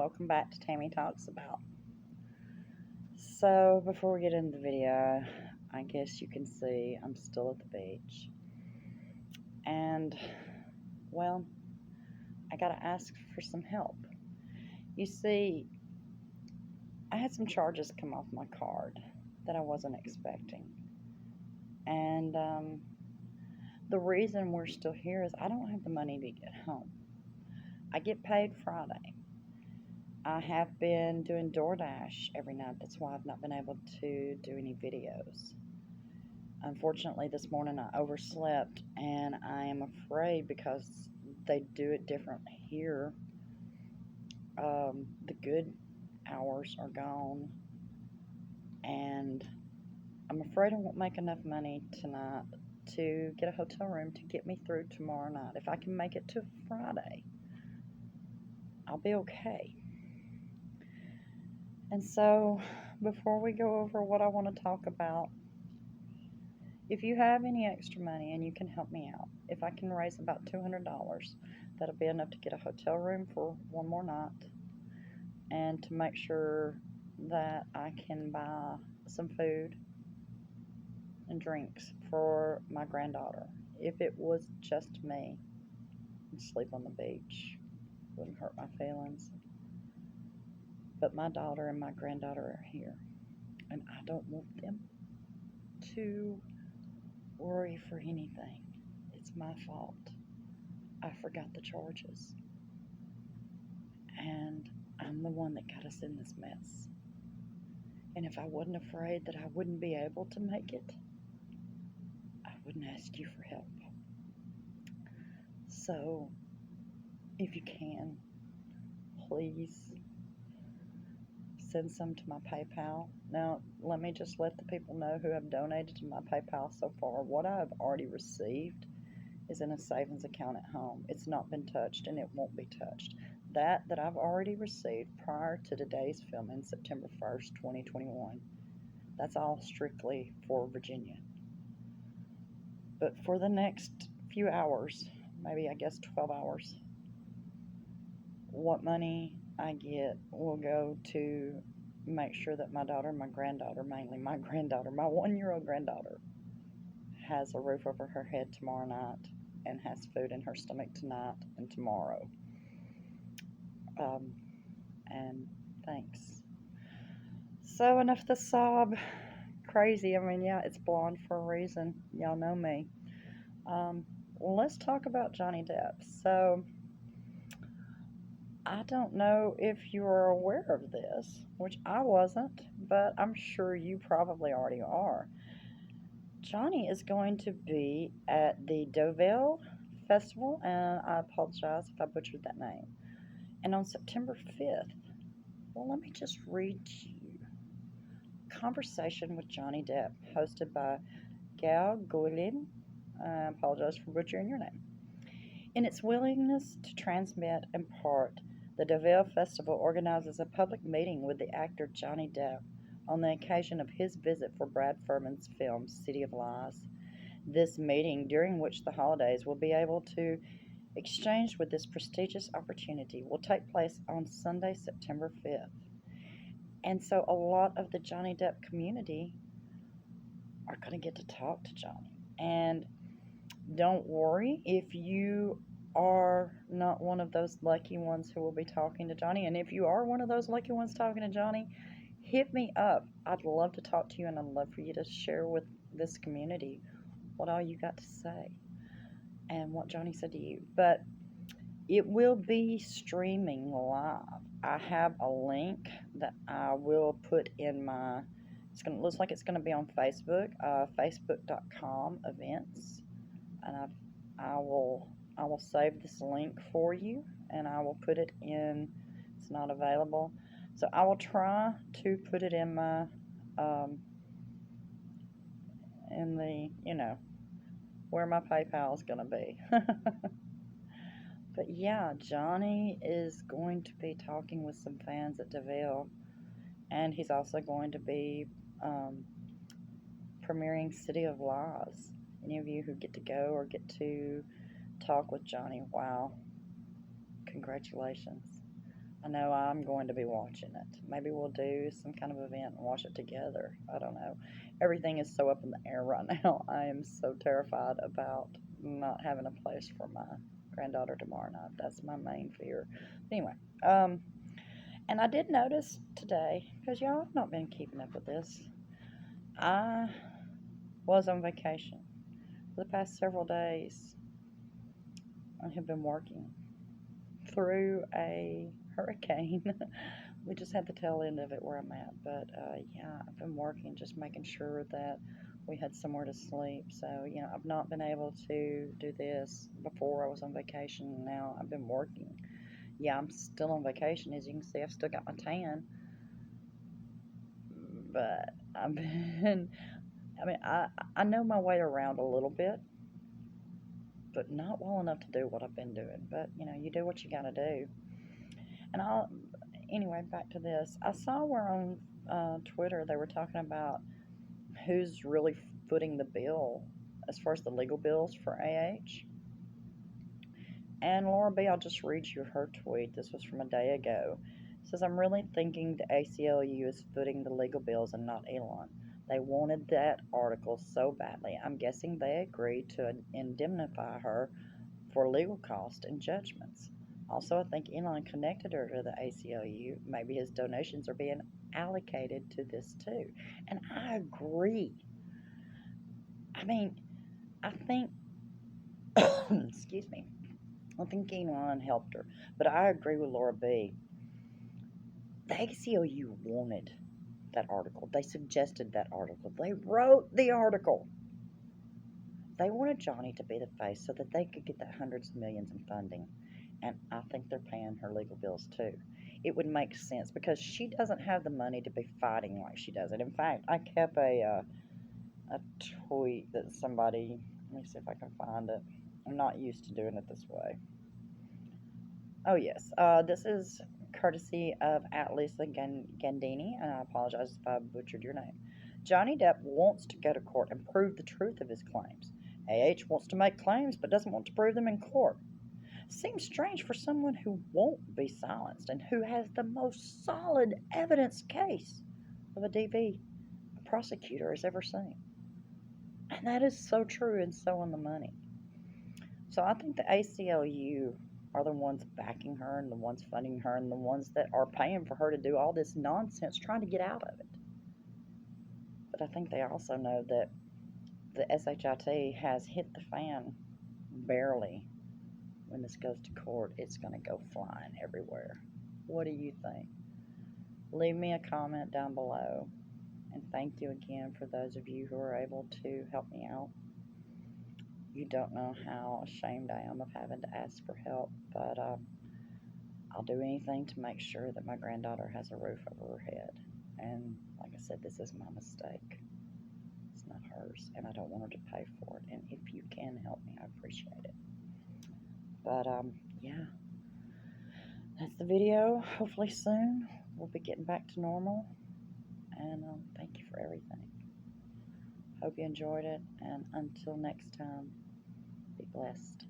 welcome back to Tammy Talks About. So, before we get into the video, I guess you can see I'm still at the beach. And, well, I gotta ask for some help. You see, I had some charges come off my card that I wasn't expecting. And the reason we're still here is I don't have the money to get home. I get paid Friday. I have been doing DoorDash every night. That's why I've not been able to do any videos. Unfortunately, this morning I overslept, and I am afraid because they do it different here. The good hours are gone, and I'm afraid I won't make enough money tonight to get a hotel room to get me through tomorrow night. If I can make it to Friday, I'll be okay. And so, before we go over what I want to talk about, if you have any extra money and you can help me out, if I can raise about $200, that'll be enough to get a hotel room for one more night and to make sure that I can buy some food and drinks for my granddaughter. If it was just me, I'd sleep on the beach. Wouldn't hurt my feelings. But my daughter and my granddaughter are here, and I don't want them to worry for anything. It's my fault. I forgot the charges, and I'm the one that got us in this mess. And if I wasn't afraid that I wouldn't be able to make it, I wouldn't ask you for help. So, if you can, please send some to my PayPal. Now, let me just let the people know who have donated to my PayPal so far. What I've already received is in a savings account at home. It's not been touched, and it won't be touched. That I've already received prior to today's filming, September 1st, 2021. That's all strictly for Virginia. But for the next few hours, maybe I guess 12 hours, what money I get will go to make sure that my daughter and my granddaughter, mainly my granddaughter, my 1-year-old granddaughter, has a roof over her head tomorrow night and has food in her stomach tonight and tomorrow. And thanks. So enough the sob. Crazy. I mean, yeah, it's blonde for a reason. Y'all know me. Well, let's talk about Johnny Depp. So, I don't know if you're aware of this, which I wasn't, but I'm sure you probably already are. Johnny is going to be at the Daueville Festival, and I apologize if I butchered that name. And on September 5th, well, let me just read to you Conversation with Johnny Depp, hosted by Daueville. I apologize for butchering your name. In its willingness to transmit and part, the Daueville Festival organizes a public meeting with the actor Johnny Depp on the occasion of his visit for Brad Furman's film City of Lies. This meeting, during which the holidays will be able to exchange with this prestigious opportunity, will take place on Sunday, September 5th. And so a lot of the Johnny Depp community are going to get to talk to Johnny. And don't worry if you are not one of those lucky ones who will be talking to Johnny. And if you are one of those lucky ones talking to Johnny, hit me up. I'd love to talk to you, and I'd love for you to share with this community what all you got to say and what Johnny said to you. But it will be streaming live. I have a link that I will put in my, looks like it's going to be on Facebook, facebook.com events. And I will save this link for you, and I will put it in. It's not available, so I will try to put it in my in the where my PayPal is gonna be. But yeah, Johnny is going to be talking with some fans at Daueville, and he's also going to be premiering City of Lies. Any of you who get to go or get to talk with Johnny, wow, congratulations. I know I'm going to be watching it. Maybe we'll do some kind of event and watch it together. I don't know. Everything is so up in the air right now. I am so terrified about not having a place for my granddaughter tomorrow night. That's my main fear. Anyway, and I did notice today, because y'all have not been keeping up with this, I was on vacation. For the past several days, I have been working through a hurricane. We just had the tail end of it where I'm at. But yeah, I've been working, just making sure that we had somewhere to sleep. So, I've not been able to do this before I was on vacation. Now I've been working. Yeah, I'm still on vacation. As you can see, I've still got my tan. But I've been, I know my way around a little bit, but not well enough to do what I've been doing. But, you do what you got to do. And anyway, back to this. I saw where on Twitter they were talking about who's really footing the bill as far as the legal bills for AH. And Laura B, I'll just read you her tweet. This was from a day ago. It says, I'm really thinking the ACLU is footing the legal bills and not Elon. They wanted that article so badly. I'm guessing they agreed to indemnify her for legal costs and judgments. Also, I think Elon connected her to the ACLU. Maybe his donations are being allocated to this too. And I agree. I think, excuse me, I think Elon helped her. But I agree with Laura B. The ACLU wanted that article. They suggested that article. They wrote the article. They wanted Johnny to be the face so that they could get the hundreds of millions in funding. And I think they're paying her legal bills too. It would make sense because she doesn't have the money to be fighting like she does it. In fact, I kept a tweet that somebody, let me see if I can find it. I'm not used to doing it this way. Oh, yes. This is courtesy of at Lisa Gandini, and I apologize if I butchered your name. Johnny Depp wants to go to court and prove the truth of his claims. AH wants to make claims but doesn't want to prove them in court. Seems strange for someone who won't be silenced and who has the most solid evidence case of a DV a prosecutor has ever seen. And that is so true and so on the money. So I think the ACLU are the ones backing her and the ones funding her and the ones that are paying for her to do all this nonsense trying to get out of it. But I think they also know that the SHIT has hit the fan barely. When this goes to court, it's going to go flying everywhere. What do you think? Leave me a comment down below. And thank you again for those of you who are able to help me out. You don't know how ashamed I am of having to ask for help, but I'll do anything to make sure that my granddaughter has a roof over her head. And like I said, this is my mistake. It's not hers, and I don't want her to pay for it. And if you can help me, I appreciate it. But yeah, that's the video. Hopefully soon we'll be getting back to normal. And thank you for everything. Hope you enjoyed it. And until next time, be blessed.